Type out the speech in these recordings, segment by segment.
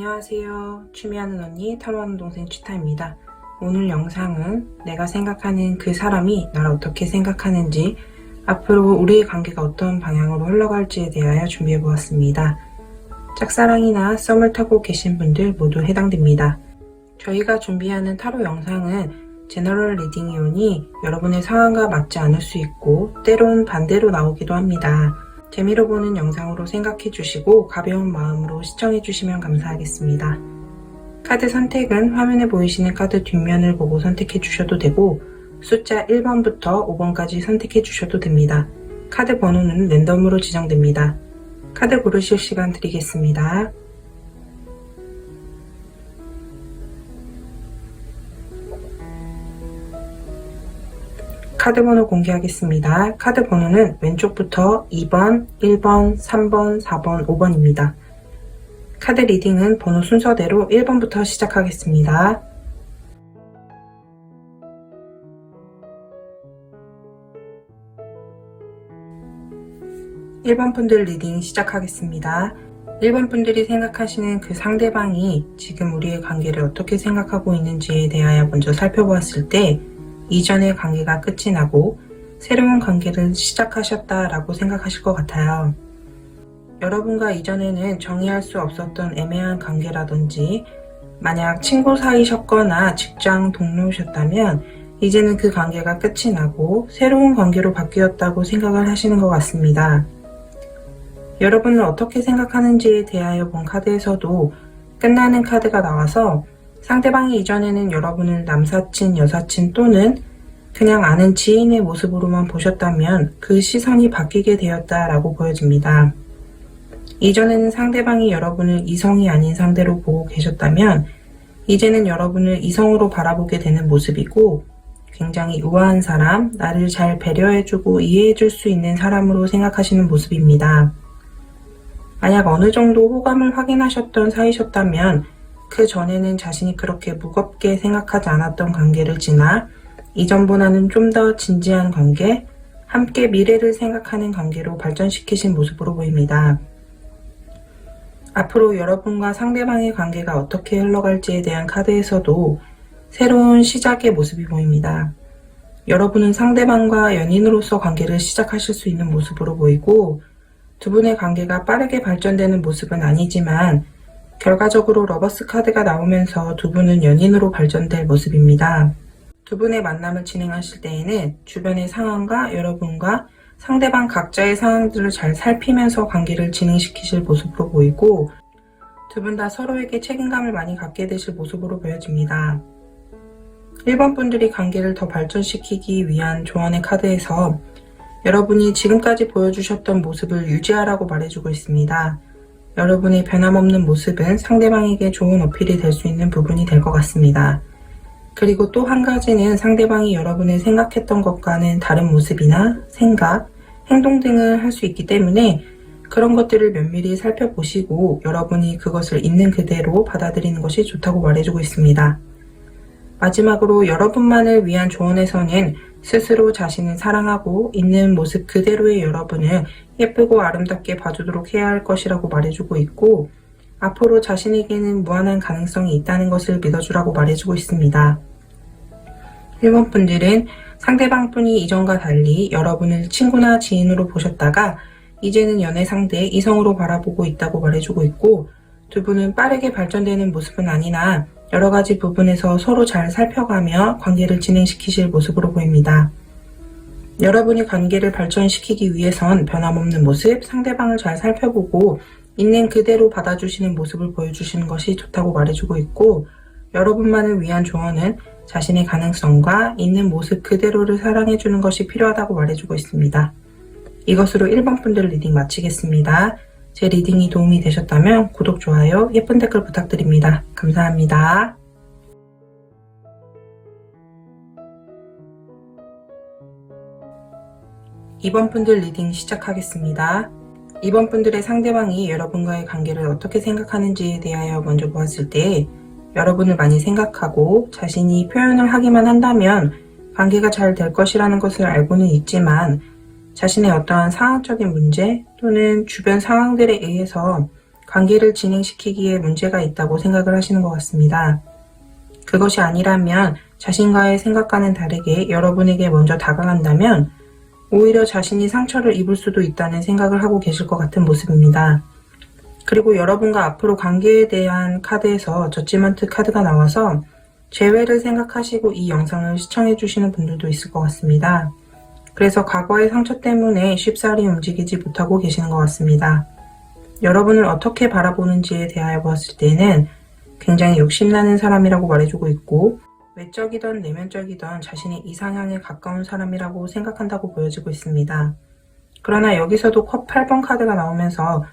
안녕하세요. 취미하는 언니 타로하는 동생 치타입니다. 오늘 영상은 내가 생각하는 그 사람이 나를 어떻게 생각하는지, 앞으로 우리의 관계가 어떤 방향으로 흘러갈지에 대하여 준비해보았습니다. 짝사랑이나 썸을 타고 계신 분들 모두 해당됩니다. 저희가 준비하는 타로 영상은 제너럴 리딩이 오니 여러분의 상황과 맞지 않을 수 있고 때론 반대로 나오기도 합니다. 재미로 보는 영상으로 생각해 주시고 가벼운 마음으로 시청해 주시면 감사하겠습니다. 카드 선택은 화면에 보이시는 카드 뒷면을 보고 선택해 주셔도 되고 숫자 1번부터 5번까지 선택해 주셔도 됩니다. 카드 번호는 랜덤으로 지정됩니다. 카드 고르실 시간 드리겠습니다. 카드 번호 공개하겠습니다. 카드 번호는 왼쪽부터 2번, 1번, 3번, 4번, 5번입니다. 카드 리딩은 번호 순서대로 1번부터 시작하겠습니다. 1번 분들 리딩 시작하겠습니다. 1번 분들이 생각하시는 그 상대방이 지금 우리의 관계를 어떻게 생각하고 있는지에 대하여 먼저 살펴보았을 때 이전의 관계가 끝이 나고 새로운 관계를 시작하셨다라고 생각하실 것 같아요. 여러분과 이전에는 정의할 수 없었던 애매한 관계라든지 만약 친구 사이셨거나 직장 동료셨다면 이제는 그 관계가 끝이 나고 새로운 관계로 바뀌었다고 생각을 하시는 것 같습니다. 여러분은 어떻게 생각하는지에 대하여 본 카드에서도 끝나는 카드가 나와서 상대방이 이전에는 여러분을 남사친, 여사친 또는 그냥 아는 지인의 모습으로만 보셨다면 그 시선이 바뀌게 되었다라고 보여집니다. 이전에는 상대방이 여러분을 이성이 아닌 상대로 보고 계셨다면 이제는 여러분을 이성으로 바라보게 되는 모습이고 굉장히 우아한 사람, 나를 잘 배려해주고 이해해줄 수 있는 사람으로 생각하시는 모습입니다. 만약 어느 정도 호감을 확인하셨던 사이셨다면 그 전에는 자신이 그렇게 무겁게 생각하지 않았던 관계를 지나 이전보다는 좀 더 진지한 관계, 함께 미래를 생각하는 관계로 발전시키신 모습으로 보입니다. 앞으로 여러분과 상대방의 관계가 어떻게 흘러갈지에 대한 카드에서도 새로운 시작의 모습이 보입니다. 여러분은 상대방과 연인으로서 관계를 시작하실 수 있는 모습으로 보이고 두 분의 관계가 빠르게 발전되는 모습은 아니지만 결과적으로 러버스 카드가 나오면서 두 분은 연인으로 발전될 모습입니다. 두 분의 만남을 진행하실 때에는 주변의 상황과 여러분과 상대방 각자의 상황들을 잘 살피면서 관계를 진행시키실 모습으로 보이고 두 분 다 서로에게 책임감을 많이 갖게 되실 모습으로 보여집니다. 1번 분들이 관계를 더 발전시키기 위한 조언의 카드에서 여러분이 지금까지 보여주셨던 모습을 유지하라고 말해주고 있습니다. 여러분의 변함없는 모습은 상대방에게 좋은 어필이 될 수 있는 부분이 될 것 같습니다. 그리고 또 한 가지는 상대방이 여러분을 생각했던 것과는 다른 모습이나 생각, 행동 등을 할 수 있기 때문에 그런 것들을 면밀히 살펴보시고 여러분이 그것을 있는 그대로 받아들이는 것이 좋다고 말해주고 있습니다. 마지막으로 여러분만을 위한 조언에서는 스스로 자신을 사랑하고 있는 모습 그대로의 여러분을 예쁘고 아름답게 봐주도록 해야 할 것이라고 말해주고 있고 앞으로 자신에게는 무한한 가능성이 있다는 것을 믿어주라고 말해주고 있습니다. 1번 분들은 상대방분이 이전과 달리 여러분을 친구나 지인으로 보셨다가 이제는 연애 상대 이성으로 바라보고 있다고 말해주고 있고 두 분은 빠르게 발전되는 모습은 아니나 여러 가지 부분에서 서로 잘 살펴가며 관계를 진행시키실 모습으로 보입니다. 여러분이 관계를 발전시키기 위해선 변함없는 모습, 상대방을 잘 살펴보고 있는 그대로 받아주시는 모습을 보여주시는 것이 좋다고 말해주고 있고 여러분만을 위한 조언은 자신의 가능성과 있는 모습 그대로를 사랑해주는 것이 필요하다고 말해주고 있습니다. 이것으로 1번 분들 리딩 마치겠습니다. 제 리딩이 도움이 되셨다면 구독, 좋아요, 예쁜 댓글 부탁드립니다. 감사합니다. 이번 분들 리딩 시작하겠습니다. 이번 분들의 상대방이 여러분과의 관계를 어떻게 생각하는지에 대하여 먼저 보았을 때 여러분을 많이 생각하고 자신이 표현을 하기만 한다면 관계가 잘 될 것이라는 것을 알고는 있지만 자신의 어떠한 상황적인 문제 또는 주변 상황들에 의해서 관계를 진행시키기에 문제가 있다고 생각을 하시는 것 같습니다. 그것이 아니라면 자신과의 생각과는 다르게 여러분에게 먼저 다가간다면 오히려 자신이 상처를 입을 수도 있다는 생각을 하고 계실 것 같은 모습입니다. 그리고 여러분과 앞으로 관계에 대한 카드에서 저지먼트 카드가 나와서 재회를 생각하시고 이 영상을 시청해 주시는 분들도 있을 것 같습니다. 그래서 과거의 상처 때문에 쉽사리 움직이지 못하고 계시는 것 같습니다. 여러분을 어떻게 바라보는지에 대하여 보았을 때는 굉장히 욕심나는 사람이라고 말해주고 있고 외적이든 내면적이든 자신이 이상향에 가까운 사람이라고 생각한다고 보여지고 있습니다. 그러나 여기서도 컵 8번 카드가 나오면서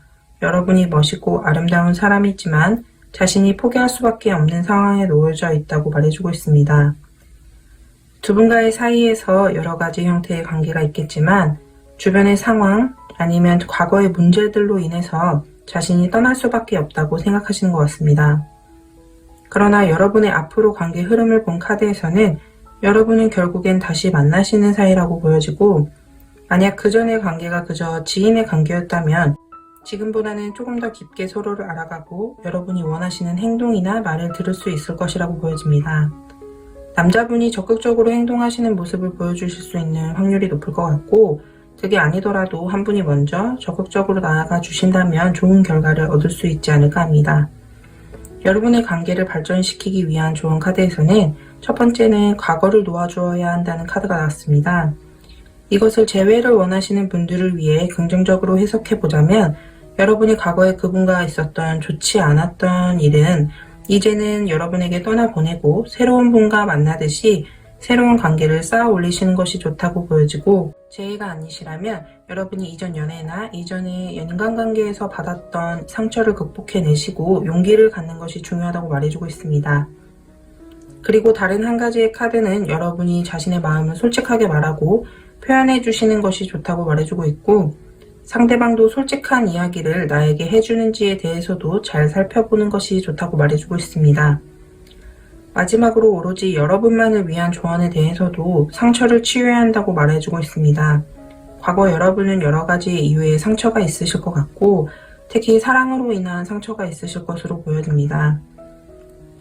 여러분이 멋있고 아름다운 사람이지만 자신이 포기할 수밖에 없는 상황에 놓여져 있다고 말해주고 있습니다. 두 분과의 사이에서 여러 가지 형태의 관계가 있겠지만 주변의 상황 아니면 과거의 문제들로 인해서 자신이 떠날 수밖에 없다고 생각하시는 것 같습니다. 그러나 여러분의 앞으로 관계 흐름을 본 카드에서는 여러분은 결국엔 다시 만나시는 사이라고 보여지고 만약 그 전의 관계가 그저 지인의 관계였다면 지금보다는 조금 더 깊게 서로를 알아가고 여러분이 원하시는 행동이나 말을 들을 수 있을 것이라고 보여집니다. 남자분이 적극적으로 행동하시는 모습을 보여주실 수 있는 확률이 높을 것 같고 그게 아니더라도 한 분이 먼저 적극적으로 나아가 주신다면 좋은 결과를 얻을 수 있지 않을까 합니다. 여러분의 관계를 발전시키기 위한 좋은 카드에서는 첫 번째는 과거를 놓아주어야 한다는 카드가 나왔습니다. 이것을 재회를 원하시는 분들을 위해 긍정적으로 해석해보자면 여러분이 과거에 그분과 있었던 좋지 않았던 일은 이제는 여러분에게 떠나보내고 새로운 분과 만나듯이 새로운 관계를 쌓아 올리시는 것이 좋다고 보여지고 재회가 아니시라면 여러분이 이전 연애나 이전의 인간관계에서 받았던 상처를 극복해내시고 용기를 갖는 것이 중요하다고 말해주고 있습니다. 그리고 다른 한 가지의 카드는 여러분이 자신의 마음을 솔직하게 말하고 표현해 주시는 것이 좋다고 말해주고 있고 상대방도 솔직한 이야기를 나에게 해주는지에 대해서도 잘 살펴보는 것이 좋다고 말해주고 있습니다. 마지막으로 오로지 여러분만을 위한 조언에 대해서도 상처를 치유해야 한다고 말해주고 있습니다. 과거 여러분은 여러 가지 이유의 상처가 있으실 것 같고 특히 사랑으로 인한 상처가 있으실 것으로 보여집니다.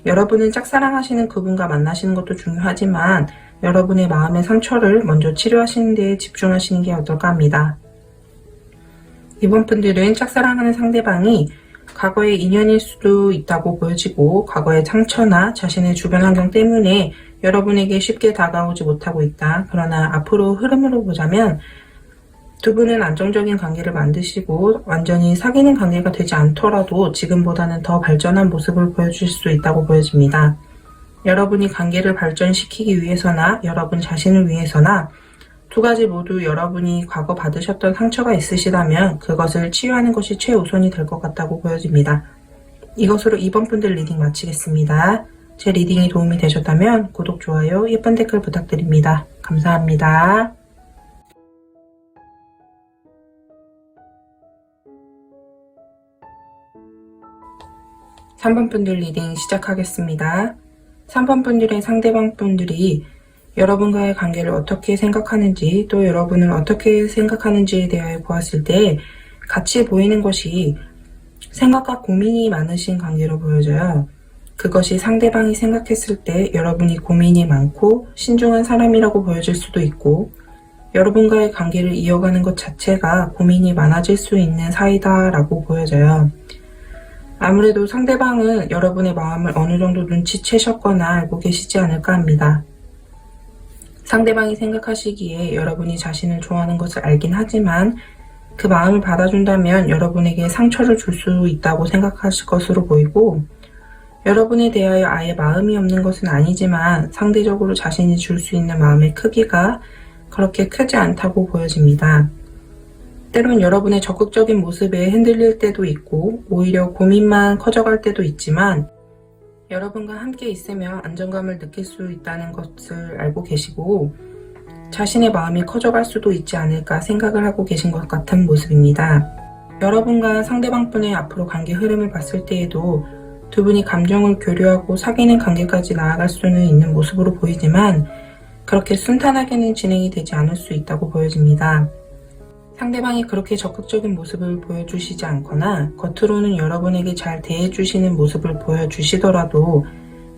여러분은 짝사랑하시는 그분과 만나시는 것도 중요하지만 여러분의 마음의 상처를 먼저 치료하시는 데에 집중하시는 게 어떨까 합니다. 이번 분들은 짝사랑하는 상대방이 과거의 인연일 수도 있다고 보여지고 과거의 상처나 자신의 주변 환경 때문에 여러분에게 쉽게 다가오지 못하고 있다. 그러나 앞으로 흐름으로 보자면 두 분은 안정적인 관계를 만드시고 완전히 사귀는 관계가 되지 않더라도 지금보다는 더 발전한 모습을 보여줄 수 있다고 보여집니다. 여러분이 관계를 발전시키기 위해서나 여러분 자신을 위해서나 두 가지 모두 여러분이 과거 받으셨던 상처가 있으시다면 그것을 치유하는 것이 최우선이 될 것 같다고 보여집니다. 이것으로 이번 분들 리딩 마치겠습니다. 제 리딩이 도움이 되셨다면 구독, 좋아요, 예쁜 댓글 부탁드립니다. 감사합니다. 3번 분들 리딩 시작하겠습니다. 3번 분들의 상대방 분들이 여러분과의 관계를 어떻게 생각하는지 또 여러분을 어떻게 생각하는지에 대하여 보았을 때 같이 보이는 것이 생각과 고민이 많으신 관계로 보여져요. 그것이 상대방이 생각했을 때 여러분이 고민이 많고 신중한 사람이라고 보여질 수도 있고 여러분과의 관계를 이어가는 것 자체가 고민이 많아질 수 있는 사이다라고 보여져요. 아무래도 상대방은 여러분의 마음을 어느 정도 눈치채셨거나 알고 계시지 않을까 합니다. 상대방이 생각하시기에 여러분이 자신을 좋아하는 것을 알긴 하지만 그 마음을 받아준다면 여러분에게 상처를 줄 수 있다고 생각하실 것으로 보이고 여러분에 대하여 아예 마음이 없는 것은 아니지만 상대적으로 자신이 줄 수 있는 마음의 크기가 그렇게 크지 않다고 보여집니다. 때론 여러분의 적극적인 모습에 흔들릴 때도 있고 오히려 고민만 커져갈 때도 있지만 여러분과 함께 있으며 안정감을 느낄 수 있다는 것을 알고 계시고 자신의 마음이 커져갈 수도 있지 않을까 생각을 하고 계신 것 같은 모습입니다. 여러분과 상대방분의 앞으로 관계 흐름을 봤을 때에도 두 분이 감정을 교류하고 사귀는 관계까지 나아갈 수는 있는 모습으로 보이지만 그렇게 순탄하게는 진행이 되지 않을 수 있다고 보여집니다. 상대방이 그렇게 적극적인 모습을 보여주시지 않거나 겉으로는 여러분에게 잘 대해주시는 모습을 보여주시더라도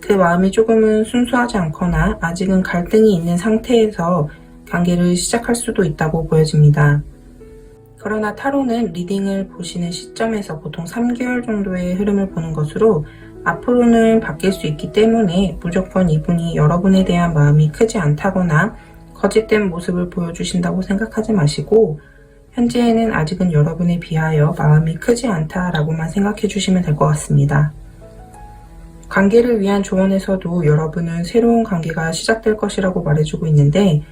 그 마음이 조금은 순수하지 않거나 아직은 갈등이 있는 상태에서 관계를 시작할 수도 있다고 보여집니다. 그러나 타로는 리딩을 보시는 시점에서 보통 3개월 정도의 흐름을 보는 것으로 앞으로는 바뀔 수 있기 때문에 무조건 이분이 여러분에 대한 마음이 크지 않다거나 거짓된 모습을 보여주신다고 생각하지 마시고 현재에는 아직은 여러분에 비하여 마음이 크지 않다라고만 생각해 주시면 될 것 같습니다. 관계를 위한 조언에서도 여러분은 새로운 관계가 시작될 것이라고 말해주고 있는데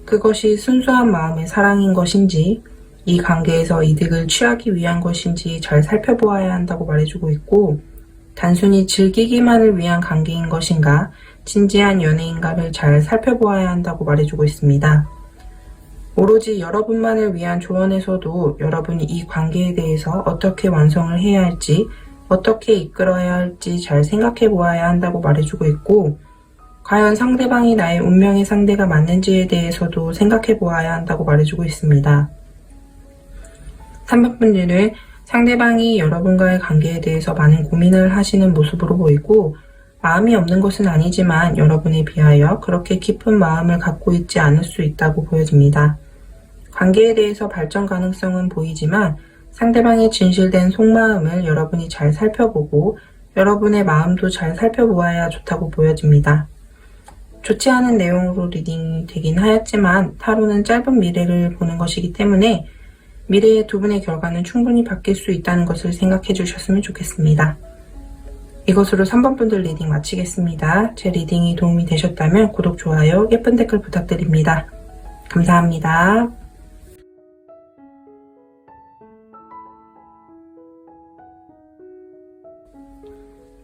그것이 순수한 마음의 사랑인 것인지 이 관계에서 이득을 취하기 위한 것인지 잘 살펴보아야 한다고 말해주고 있고 단순히 즐기기만을 위한 관계인 것인가 진지한 연애인가를 잘 살펴보아야 한다고 말해주고 있습니다. 오로지 여러분만을 위한 조언에서도 여러분이 이 관계에 대해서 어떻게 완성을 해야 할지 어떻게 이끌어야 할지 잘 생각해 보아야 한다고 말해주고 있고 과연 상대방이 나의 운명의 상대가 맞는지에 대해서도 생각해 보아야 한다고 말해주고 있습니다. 3번 분들은 상대방이 여러분과의 관계에 대해서 많은 고민을 하시는 모습으로 보이고 마음이 없는 것은 아니지만 여러분에 비하여 그렇게 깊은 마음을 갖고 있지 않을 수 있다고 보여집니다. 관계에 대해서 발전 가능성은 보이지만 상대방의 진실된 속마음을 여러분이 잘 살펴보고 여러분의 마음도 잘 살펴보아야 좋다고 보여집니다. 좋지 않은 내용으로 리딩이 되긴 하였지만 타로는 짧은 미래를 보는 것이기 때문에 미래의 두 분의 결과는 충분히 바뀔 수 있다는 것을 생각해 주셨으면 좋겠습니다. 이것으로 3번 분들 리딩 마치겠습니다. 제 리딩이 도움이 되셨다면 구독, 좋아요, 예쁜 댓글 부탁드립니다. 감사합니다.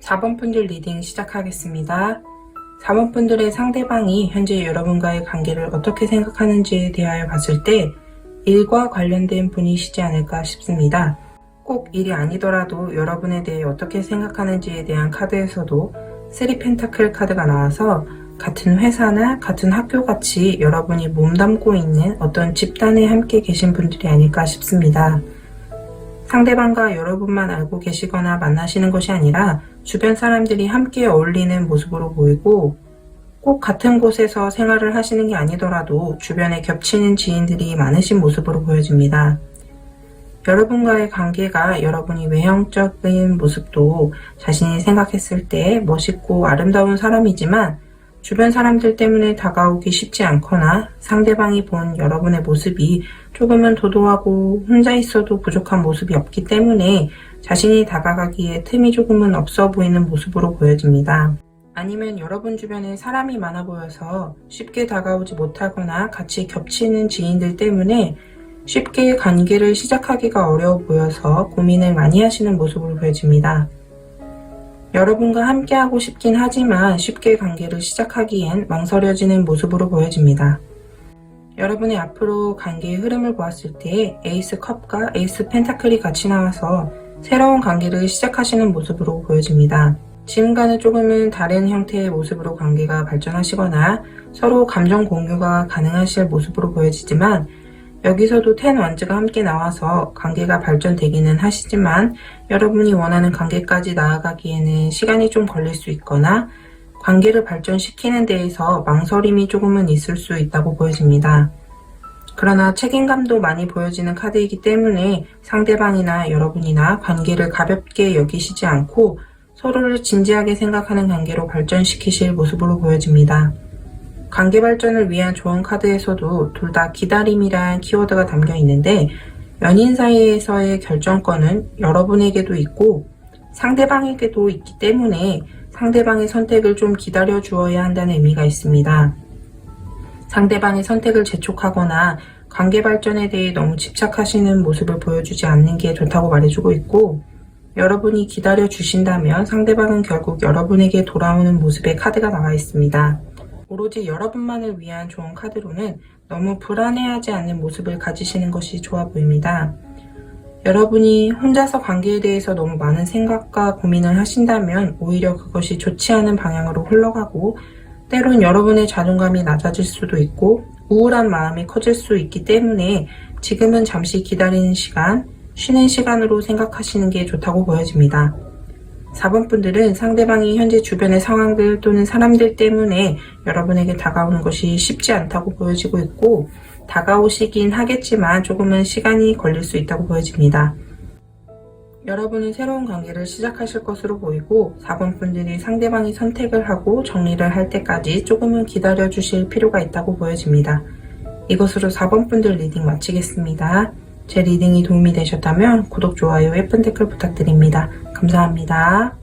4번 분들 리딩 시작하겠습니다. 4번 분들의 상대방이 현재 여러분과의 관계를 어떻게 생각하는지에 대하여 봤을 때 일과 관련된 분이시지 않을까 싶습니다. 꼭 일이 아니더라도 여러분에 대해 어떻게 생각하는지에 대한 카드에서도 3 펜타클 카드가 나와서 같은 회사나 같은 학교 같이 여러분이 몸담고 있는 어떤 집단에 함께 계신 분들이 아닐까 싶습니다. 상대방과 여러분만 알고 계시거나 만나시는 것이 아니라 주변 사람들이 함께 어울리는 모습으로 보이고 꼭 같은 곳에서 생활을 하시는 게 아니더라도 주변에 겹치는 지인들이 많으신 모습으로 보여집니다. 여러분과의 관계가 여러분이 외형적인 모습도 자신이 생각했을 때 멋있고 아름다운 사람이지만 주변 사람들 때문에 다가오기 쉽지 않거나 상대방이 본 여러분의 모습이 조금은 도도하고 혼자 있어도 부족한 모습이 없기 때문에 자신이 다가가기에 틈이 조금은 없어 보이는 모습으로 보여집니다. 아니면 여러분 주변에 사람이 많아 보여서 쉽게 다가오지 못하거나 같이 겹치는 지인들 때문에 쉽게 관계를 시작하기가 어려워 보여서 고민을 많이 하시는 모습으로 보여집니다. 여러분과 함께하고 싶긴 하지만 쉽게 관계를 시작하기엔 망설여지는 모습으로 보여집니다. 여러분의 앞으로 관계의 흐름을 보았을 때 에이스 컵과 에이스 펜타클이 같이 나와서 새로운 관계를 시작하시는 모습으로 보여집니다. 지금과는 조금은 다른 형태의 모습으로 관계가 발전하시거나 서로 감정 공유가 가능하실 모습으로 보여지지만 여기서도 10 원즈가 함께 나와서 관계가 발전되기는 하시지만 여러분이 원하는 관계까지 나아가기에는 시간이 좀 걸릴 수 있거나 관계를 발전시키는 데에서 망설임이 조금은 있을 수 있다고 보여집니다. 그러나 책임감도 많이 보여지는 카드이기 때문에 상대방이나 여러분이나 관계를 가볍게 여기시지 않고 서로를 진지하게 생각하는 관계로 발전시키실 모습으로 보여집니다. 관계 발전을 위한 조언 카드에서도 둘 다 기다림이란 키워드가 담겨 있는데 연인 사이에서의 결정권은 여러분에게도 있고 상대방에게도 있기 때문에 상대방의 선택을 좀 기다려 주어야 한다는 의미가 있습니다. 상대방의 선택을 재촉하거나 관계 발전에 대해 너무 집착하시는 모습을 보여주지 않는 게 좋다고 말해주고 있고 여러분이 기다려 주신다면 상대방은 결국 여러분에게 돌아오는 모습의 카드가 나와 있습니다. 오로지 여러분만을 위한 좋은 카드로는 너무 불안해하지 않는 모습을 가지시는 것이 좋아 보입니다. 여러분이 혼자서 관계에 대해서 너무 많은 생각과 고민을 하신다면 오히려 그것이 좋지 않은 방향으로 흘러가고 때론 여러분의 자존감이 낮아질 수도 있고 우울한 마음이 커질 수 있기 때문에 지금은 잠시 기다리는 시간, 쉬는 시간으로 생각하시는 게 좋다고 보여집니다. 4번 분들은 상대방이 현재 주변의 상황들 또는 사람들 때문에 여러분에게 다가오는 것이 쉽지 않다고 보여지고 있고, 다가오시긴 하겠지만 조금은 시간이 걸릴 수 있다고 보여집니다. 여러분은 새로운 관계를 시작하실 것으로 보이고, 4번 분들이 상대방이 선택을 하고 정리를 할 때까지 조금은 기다려 주실 필요가 있다고 보여집니다. 이것으로 4번 분들 리딩 마치겠습니다. 제 리딩이 도움이 되셨다면 구독, 좋아요, 예쁜 댓글 부탁드립니다. 감사합니다.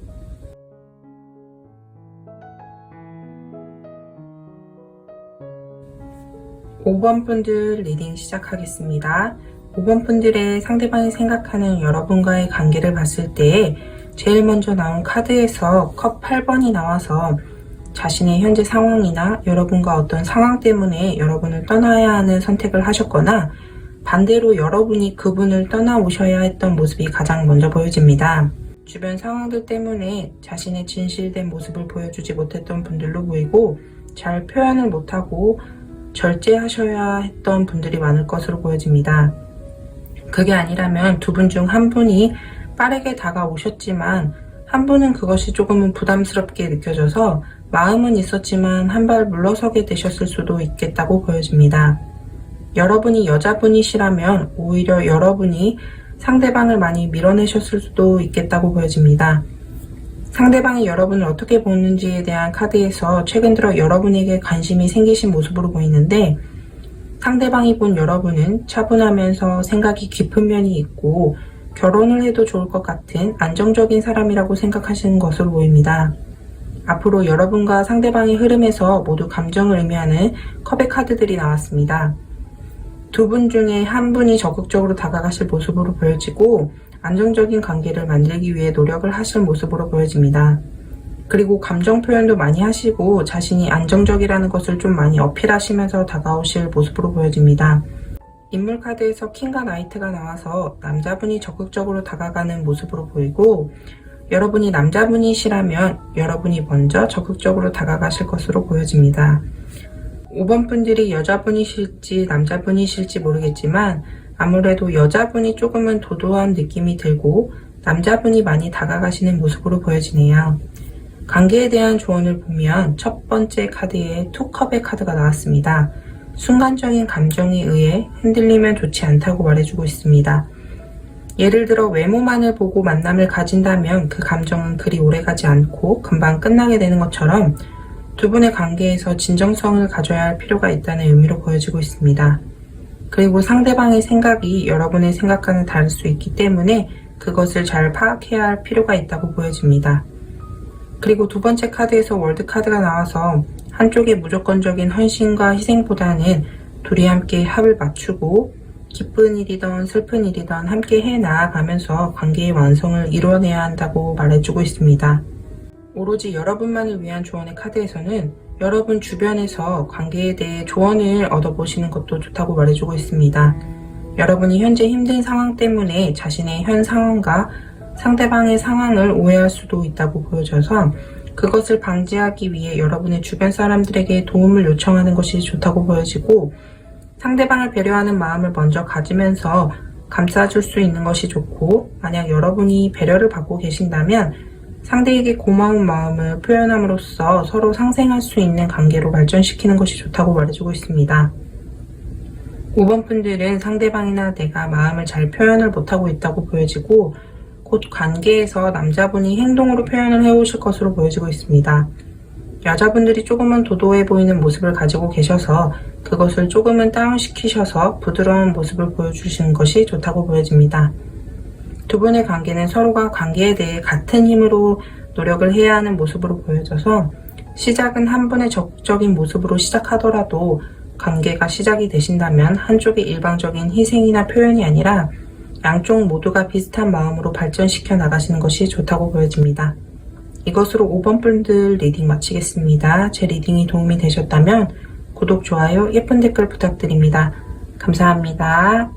5번 분들 리딩 시작하겠습니다. 5번 분들의 상대방이 생각하는 여러분과의 관계를 봤을 때 제일 먼저 나온 카드에서 컵 8번이 나와서 자신의 현재 상황이나 여러분과 어떤 상황 때문에 여러분을 떠나야 하는 선택을 하셨거나, 반대로 여러분이 그분을 떠나오셔야 했던 모습이 가장 먼저 보여집니다. 주변 상황들 때문에 자신의 진실된 모습을 보여주지 못했던 분들로 보이고, 잘 표현을 못하고 절제하셔야 했던 분들이 많을 것으로 보여집니다. 그게 아니라면 두 분 중 한 분이 빠르게 다가오셨지만 한 분은 그것이 조금은 부담스럽게 느껴져서 마음은 있었지만 한 발 물러서게 되셨을 수도 있겠다고 보여집니다. 여러분이 여자분이시라면 오히려 여러분이 상대방을 많이 밀어내셨을 수도 있겠다고 보여집니다. 상대방이 여러분을 어떻게 보는지에 대한 카드에서 최근 들어 여러분에게 관심이 생기신 모습으로 보이는데, 상대방이 본 여러분은 차분하면서 생각이 깊은 면이 있고 결혼을 해도 좋을 것 같은 안정적인 사람이라고 생각하시는 것으로 보입니다. 앞으로 여러분과 상대방의 흐름에서 모두 감정을 의미하는 컵의 카드들이 나왔습니다. 두 분 중에 한 분이 적극적으로 다가가실 모습으로 보여지고, 안정적인 관계를 만들기 위해 노력을 하실 모습으로 보여집니다. 그리고 감정 표현도 많이 하시고 자신이 안정적이라는 것을 좀 많이 어필하시면서 다가오실 모습으로 보여집니다. 인물 카드에서 킹과 나이트가 나와서 남자분이 적극적으로 다가가는 모습으로 보이고, 여러분이 남자분이시라면 여러분이 먼저 적극적으로 다가가실 것으로 보여집니다. 5번 분들이 여자분이실지 남자분이실지 모르겠지만 아무래도 여자분이 조금은 도도한 느낌이 들고 남자분이 많이 다가가시는 모습으로 보여지네요. 관계에 대한 조언을 보면 첫 번째 카드에 투컵의 카드가 나왔습니다. 순간적인 감정에 의해 흔들리면 좋지 않다고 말해주고 있습니다. 예를 들어 외모만을 보고 만남을 가진다면 그 감정은 그리 오래가지 않고 금방 끝나게 되는 것처럼 두 분의 관계에서 진정성을 가져야 할 필요가 있다는 의미로 보여지고 있습니다. 그리고 상대방의 생각이 여러분의 생각과는 다를 수 있기 때문에 그것을 잘 파악해야 할 필요가 있다고 보여집니다. 그리고 두 번째 카드에서 월드 카드가 나와서 한쪽의 무조건적인 헌신과 희생보다는 둘이 함께 합을 맞추고 기쁜 일이든 슬픈 일이든 함께 해 나아가면서 관계의 완성을 이뤄내야 한다고 말해주고 있습니다. 오로지 여러분만을 위한 조언의 카드에서는 여러분 주변에서 관계에 대해 조언을 얻어보시는 것도 좋다고 말해주고 있습니다. 여러분이 현재 힘든 상황 때문에 자신의 현 상황과 상대방의 상황을 오해할 수도 있다고 보여져서 그것을 방지하기 위해 여러분의 주변 사람들에게 도움을 요청하는 것이 좋다고 보여지고, 상대방을 배려하는 마음을 먼저 가지면서 감싸줄 수 있는 것이 좋고, 만약 여러분이 배려를 받고 계신다면 상대에게 고마운 마음을 표현함으로써 서로 상생할 수 있는 관계로 발전시키는 것이 좋다고 말해주고 있습니다. 5번 분들은 상대방이나 내가 마음을 잘 표현을 못하고 있다고 보여지고, 곧 관계에서 남자분이 행동으로 표현을 해오실 것으로 보여지고 있습니다. 여자분들이 조금은 도도해 보이는 모습을 가지고 계셔서 그것을 조금은 다운시키셔서 부드러운 모습을 보여주시는 것이 좋다고 보여집니다. 두 분의 관계는 서로가 관계에 대해 같은 힘으로 노력을 해야 하는 모습으로 보여져서 시작은 한 분의 적극적인 모습으로 시작하더라도 관계가 시작이 되신다면 한쪽의 일방적인 희생이나 표현이 아니라 양쪽 모두가 비슷한 마음으로 발전시켜 나가시는 것이 좋다고 보여집니다. 이것으로 5번 분들 리딩 마치겠습니다. 제 리딩이 도움이 되셨다면 구독, 좋아요, 예쁜 댓글 부탁드립니다. 감사합니다.